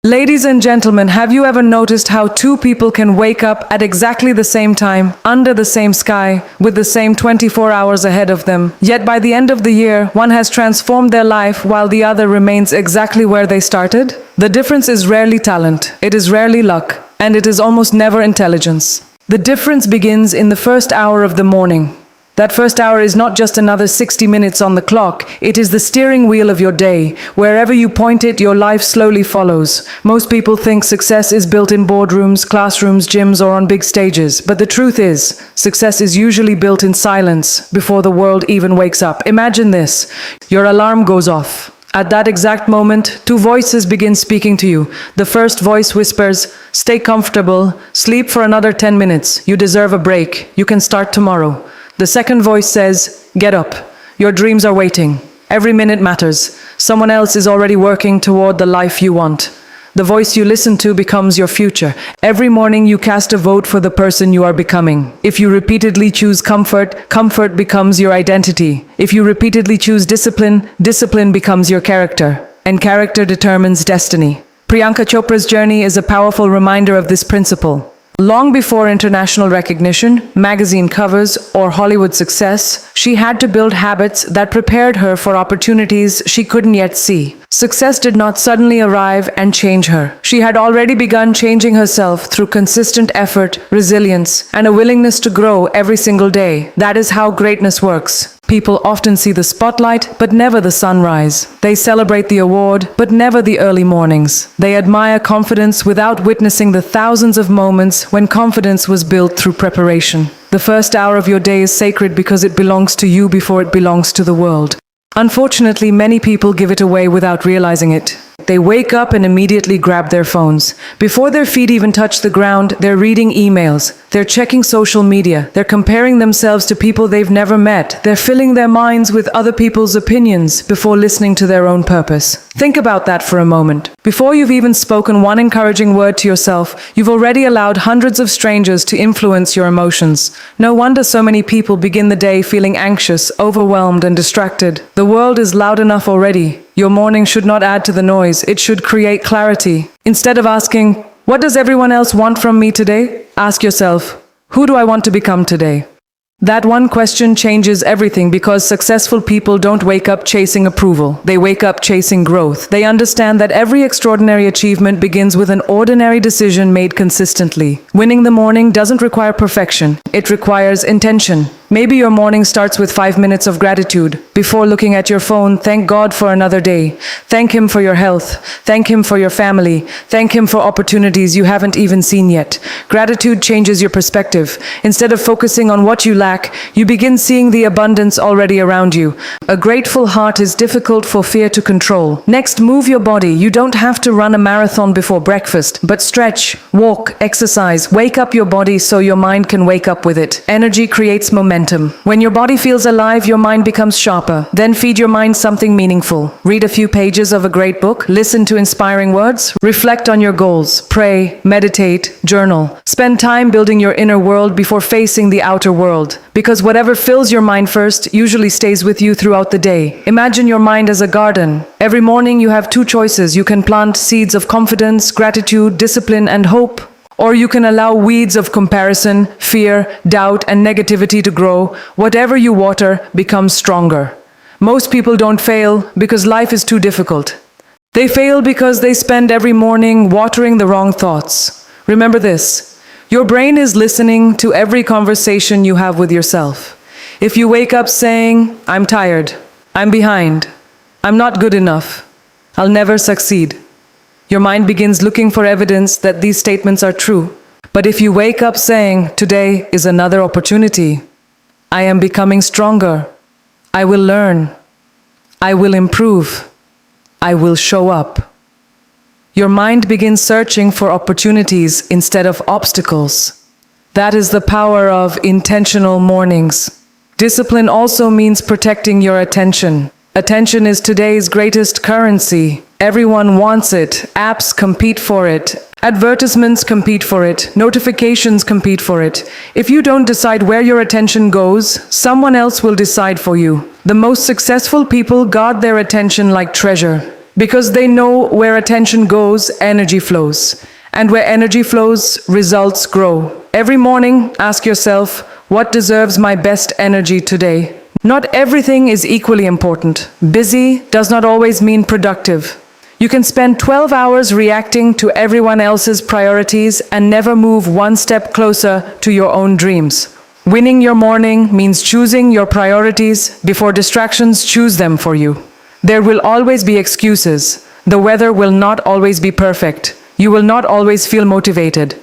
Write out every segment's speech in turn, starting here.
Ladies and gentlemen, have you ever noticed how two people can wake up at exactly the same time, under the same sky, with the same 24 hours ahead of them, yet by the end of the year, one has transformed their life while the other remains exactly where they started? The difference is rarely talent, it is rarely luck, and it is almost never intelligence. The difference begins in the first hour of the morning. That first hour is not just another 60 minutes on the clock, it is the steering wheel of your day. Wherever you point it, your life slowly follows. Most people think success is built in boardrooms, classrooms, gyms, or on big stages. But the truth is, success is usually built in silence, before the world even wakes up. Imagine this: your alarm goes off. At that exact moment, two voices begin speaking to you. The first voice whispers, "Stay comfortable, sleep for another 10 minutes. You deserve a break. You can start tomorrow." The second voice says, "Get up. Your dreams are waiting. Every minute matters. Someone else is already working toward the life you want." The voice you listen to becomes your future. Every morning you cast a vote for the person you are becoming. If you repeatedly choose comfort, comfort becomes your identity. If you repeatedly choose discipline, discipline becomes your character. And character determines destiny. Priyanka Chopra's journey is a powerful reminder of this principle. Long before international recognition, magazine covers, or Hollywood success, she had to build habits that prepared her for opportunities she couldn't yet see. Success did not suddenly arrive and change her. She had already begun changing herself through consistent effort, resilience, and a willingness to grow every single day. That is how greatness works. People often see the spotlight, but never the sunrise. They celebrate the award, but never the early mornings. They admire confidence without witnessing the thousands of moments when confidence was built through preparation. The first hour of your day is sacred because it belongs to you before it belongs to the world. Unfortunately, many people give it away without realizing it. They wake up and immediately grab their phones. Before their feet even touch the ground, they're reading emails. They're checking social media. They're comparing themselves to people they've never met. They're filling their minds with other people's opinions before listening to their own purpose. Think about that for a moment. Before you've even spoken one encouraging word to yourself, you've already allowed hundreds of strangers to influence your emotions. No wonder so many people begin the day feeling anxious, overwhelmed, and distracted. The world is loud enough already. Your morning should not add to the noise, it should create clarity. Instead of asking, "What does everyone else want from me today?" ask yourself, "Who do I want to become today?" That one question changes everything because successful people don't wake up chasing approval. They wake up chasing growth. They understand that every extraordinary achievement begins with an ordinary decision made consistently. Winning the morning doesn't require perfection. It requires intention. Maybe your morning starts with 5 minutes of gratitude. Before looking at your phone, thank God for another day. Thank Him for your health. Thank Him for your family. Thank Him for opportunities you haven't even seen yet. Gratitude changes your perspective. Instead of focusing on what you lack, you begin seeing the abundance already around you. A grateful heart is difficult for fear to control. Next, move your body. You don't have to run a marathon before breakfast, but stretch, walk, exercise. Wake up your body so your mind can wake up with it. Energy creates momentum. When your body feels alive, your mind becomes sharper. Then feed your mind something meaningful. Read a few pages of a great book, listen to inspiring words, reflect on your goals, pray, meditate, journal. Spend time building your inner world before facing the outer world. Because whatever fills your mind first usually stays with you throughout the day. Imagine your mind as a garden. Every morning you have two choices. You can plant seeds of confidence, gratitude, discipline, and hope. Or you can allow weeds of comparison, fear, doubt, and negativity to grow. Whatever you water becomes stronger. Most people don't fail because life is too difficult. They fail because they spend every morning watering the wrong thoughts. Remember this: your brain is listening to every conversation you have with yourself. If you wake up saying, "I'm tired, I'm behind, I'm not good enough, I'll never succeed," your mind begins looking for evidence that these statements are true. But if you wake up saying, "Today is another opportunity. I am becoming stronger. I will learn. I will improve. I will show up," your mind begins searching for opportunities instead of obstacles. That is the power of intentional mornings. Discipline also means protecting your attention. Attention is today's greatest currency. Everyone wants it. Apps compete for it. Advertisements compete for it. Notifications compete for it. If you don't decide where your attention goes, someone else will decide for you. The most successful people guard their attention like treasure. Because they know where attention goes, energy flows. And where energy flows, results grow. Every morning, ask yourself, what deserves my best energy today? Not everything is equally important. Busy does not always mean productive. You can spend 12 hours reacting to everyone else's priorities and never move one step closer to your own dreams. Winning your morning means choosing your priorities before distractions choose them for you. There will always be excuses. The weather will not always be perfect. You will not always feel motivated.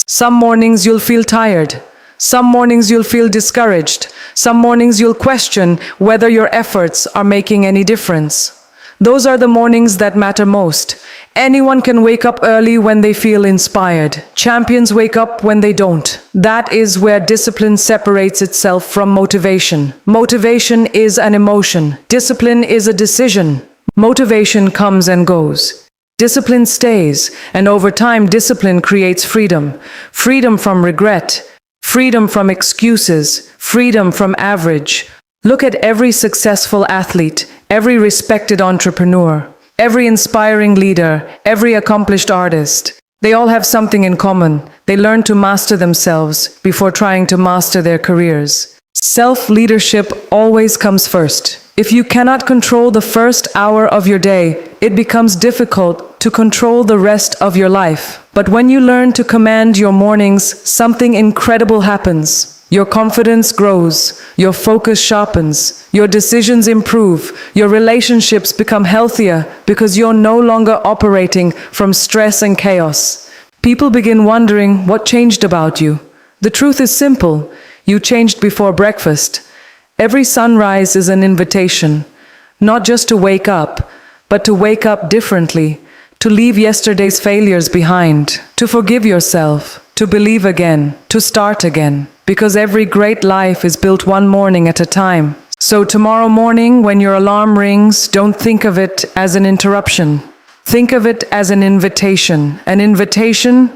Some mornings you'll feel tired. Some mornings you'll feel discouraged. Some mornings you'll question whether your efforts are making any difference. Those are the mornings that matter most. Anyone can wake up early when they feel inspired. Champions wake up when they don't. That is where discipline separates itself from motivation. Motivation is an emotion. Discipline is a decision. Motivation comes and goes. Discipline stays, and over time, discipline creates freedom. Freedom from regret. Freedom from excuses. Freedom from average. Look at every successful athlete, every respected entrepreneur, every inspiring leader, every accomplished artist. They all have something in common. They learn to master themselves before trying to master their careers. Self-leadership always comes first. If you cannot control the first hour of your day, it becomes difficult to control the rest of your life. But when you learn to command your mornings, something incredible happens. Your confidence grows, your focus sharpens, your decisions improve, your relationships become healthier because you're no longer operating from stress and chaos. People begin wondering what changed about you. The truth is simple. You changed before breakfast. Every sunrise is an invitation, not just to wake up, but to wake up differently, to leave yesterday's failures behind, to forgive yourself, to believe again, to start again. Because every great life is built one morning at a time. So tomorrow morning, when your alarm rings, don't think of it as an interruption. Think of it as an invitation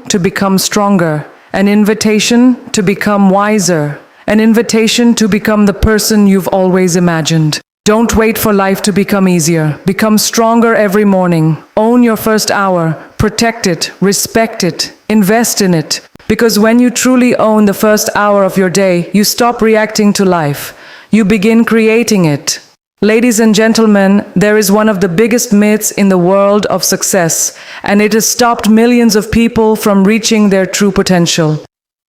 to become stronger, an invitation to become wiser, an invitation to become the person you've always imagined. Don't wait for life to become easier. Become stronger every morning. Own your first hour. Protect it, respect it, invest in it. Because when you truly own the first hour of your day, you stop reacting to life. You begin creating it. Ladies and gentlemen, there is one of the biggest myths in the world of success, and it has stopped millions of people from reaching their true potential.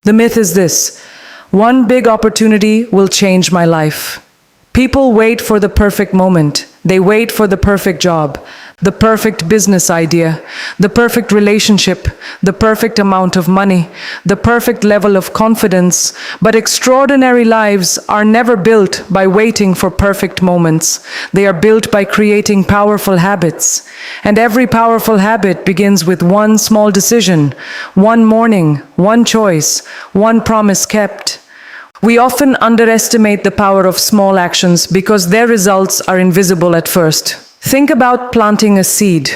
The myth is this: one big opportunity will change my life. People wait for the perfect moment. They wait for the perfect job, the perfect business idea, the perfect relationship, the perfect amount of money, the perfect level of confidence. But extraordinary lives are never built by waiting for perfect moments. They are built by creating powerful habits. And every powerful habit begins with one small decision, one morning, one choice, one promise kept. We often underestimate the power of small actions because their results are invisible at first. Think about planting a seed.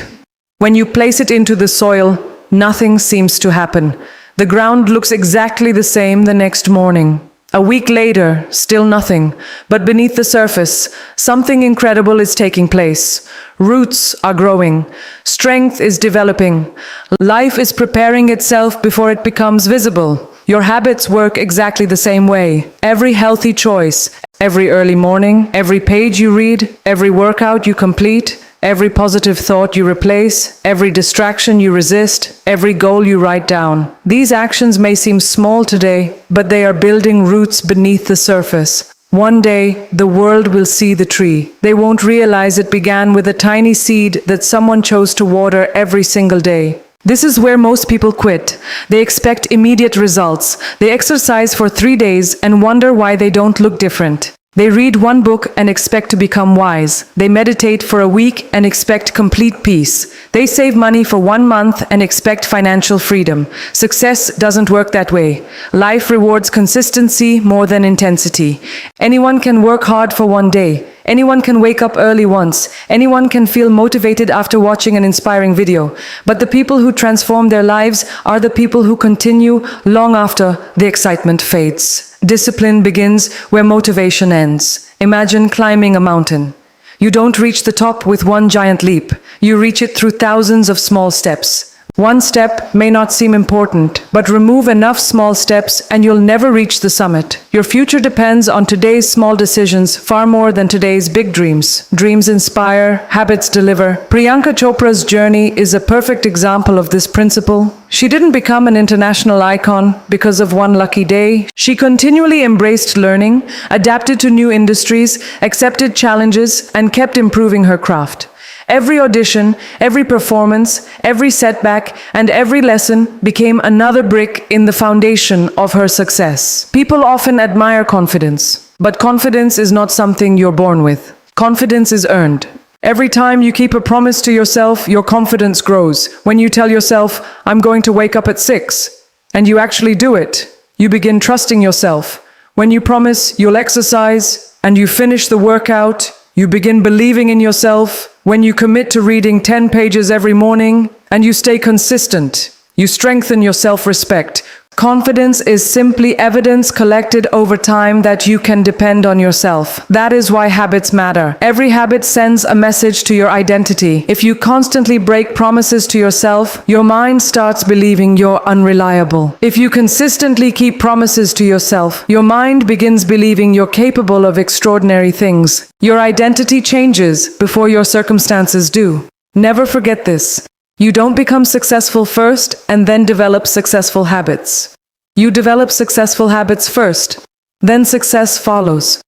When you place it into the soil, nothing seems to happen. The ground looks exactly the same the next morning. A week later, still nothing. But beneath the surface, something incredible is taking place. Roots are growing. Strength is developing. Life is preparing itself before it becomes visible. Your habits work exactly the same way. Every healthy choice, every early morning, every page you read, every workout you complete, every positive thought you replace, every distraction you resist, every goal you write down. These actions may seem small today, but they are building roots beneath the surface. One day, the world will see the tree. They won't realize it began with a tiny seed that someone chose to water every single day. This is where most people quit. They expect immediate results. They exercise for 3 days and wonder why they don't look different. They read one book and expect to become wise. They meditate for a week and expect complete peace. They save money for 1 month and expect financial freedom. Success doesn't work that way. Life rewards consistency more than intensity. Anyone can work hard for 1 day. Anyone can wake up early once. Anyone can feel motivated after watching an inspiring video. But the people who transform their lives are the people who continue long after the excitement fades. Discipline begins where motivation ends. Imagine climbing a mountain. You don't reach the top with one giant leap. You reach it through thousands of small steps. One step may not seem important, but remove enough small steps and you'll never reach the summit. Your future depends on today's small decisions far more than today's big dreams. Dreams inspire, habits deliver. Priyanka Chopra's journey is a perfect example of this principle. She didn't become an international icon because of one lucky day. She continually embraced learning, adapted to new industries, accepted challenges, and kept improving her craft. Every audition, every performance, every setback, and every lesson became another brick in the foundation of her success. People often admire confidence, but confidence is not something you're born with. Confidence is earned. Every time you keep a promise to yourself, your confidence grows. When you tell yourself, I'm going to wake up at 6, and you actually do it, you begin trusting yourself. When you promise you'll exercise, and you finish the workout, you begin believing in yourself. When you commit to reading 10 pages every morning and you stay consistent, you strengthen your self-respect. Confidence is simply evidence collected over time that you can depend on yourself. That is why habits matter. Every habit sends a message to your identity. If you constantly break promises to yourself, your mind starts believing you're unreliable. If you consistently keep promises to yourself, your mind begins believing you're capable of extraordinary things. Your identity changes before your circumstances do. Never forget this. You don't become successful first and then develop successful habits. You develop successful habits first, then success follows.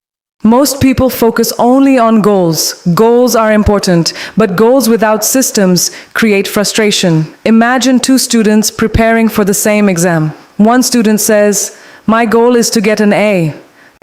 Most people focus only on goals. Goals are important, but goals without systems create frustration. Imagine two students preparing for the same exam. One student says, "My goal is to get an A."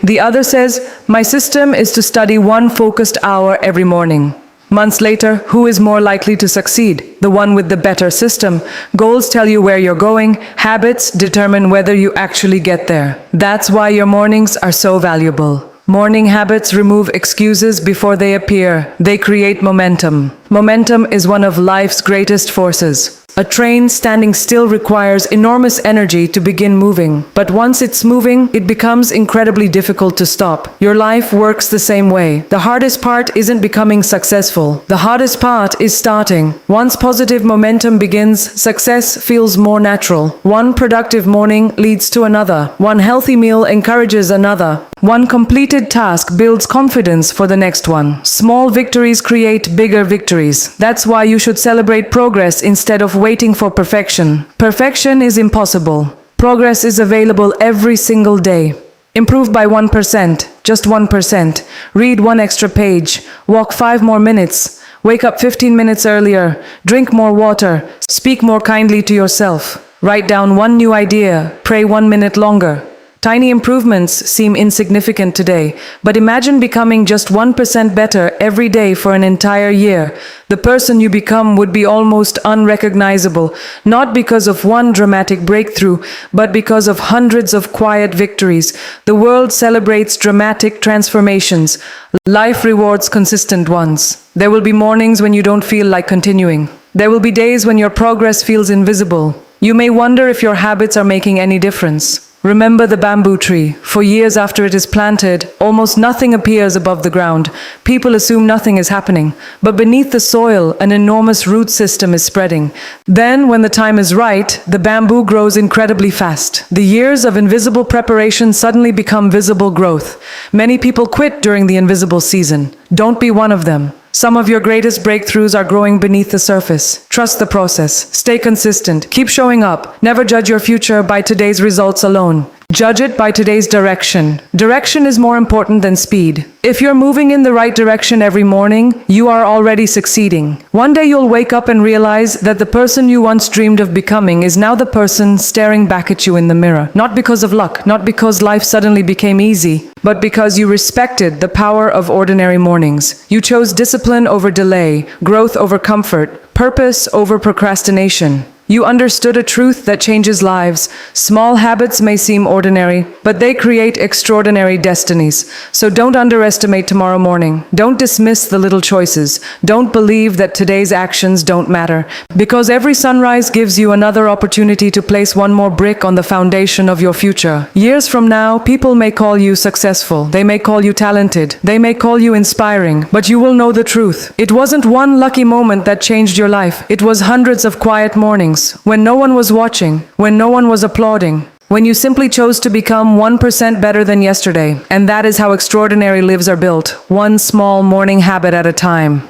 The other says, "My system is to study 1 focused hour every morning." Months later, who is more likely to succeed? The one with the better system. Goals tell you where you're going. Habits determine whether you actually get there. That's why your mornings are so valuable. Morning habits remove excuses before they appear. They create momentum. Momentum is one of life's greatest forces. A train standing still requires enormous energy to begin moving. But once it's moving, it becomes incredibly difficult to stop. Your life works the same way. The hardest part isn't becoming successful. The hardest part is starting. Once positive momentum begins, success feels more natural. One productive morning leads to another. One healthy meal encourages another. One completed task builds confidence for the next one. Small victories create bigger victories. That's why you should celebrate progress instead of waiting for perfection. Perfection is impossible. Progress is available every single day. Improve by 1%, just 1%. Read 1 extra page. Walk 5 more minutes. Wake up 15 minutes earlier. Drink more water. Speak more kindly to yourself. Write down 1 new idea. Pray 1 minute longer. Tiny improvements seem insignificant today, but imagine becoming just 1% better every day for an entire year. The person you become would be almost unrecognizable, not because of one dramatic breakthrough, but because of hundreds of quiet victories. The world celebrates dramatic transformations. Life rewards consistent ones. There will be mornings when you don't feel like continuing. There will be days when your progress feels invisible. You may wonder if your habits are making any difference. Remember the bamboo tree. For years after it is planted, almost nothing appears above the ground. People assume nothing is happening, but beneath the soil, an enormous root system is spreading. Then, when the time is right, the bamboo grows incredibly fast. The years of invisible preparation suddenly become visible growth. Many people quit during the invisible season. Don't be one of them. Some of your greatest breakthroughs are growing beneath the surface. Trust the process. Stay consistent. Keep showing up. Never judge your future by today's results alone. Judge it by today's direction. Direction is more important than speed. If you're moving in the right direction every morning, you are already succeeding. One day you'll wake up and realize that the person you once dreamed of becoming is now the person staring back at you in the mirror. Not because of luck, not because life suddenly became easy, but because you respected the power of ordinary mornings. You chose discipline over delay, growth over comfort, purpose over procrastination. You understood a truth that changes lives. Small habits may seem ordinary, but they create extraordinary destinies. So don't underestimate tomorrow morning. Don't dismiss the little choices. Don't believe that today's actions don't matter, because every sunrise gives you another opportunity to place one more brick on the foundation of your future. Years from now, people may call you successful. They may call you talented. They may call you inspiring, but you will know the truth. It wasn't one lucky moment that changed your life. It was hundreds of quiet mornings when no one was watching, when no one was applauding, when you simply chose to become 1% better than yesterday. And that is how extraordinary lives are built, one small morning habit at a time.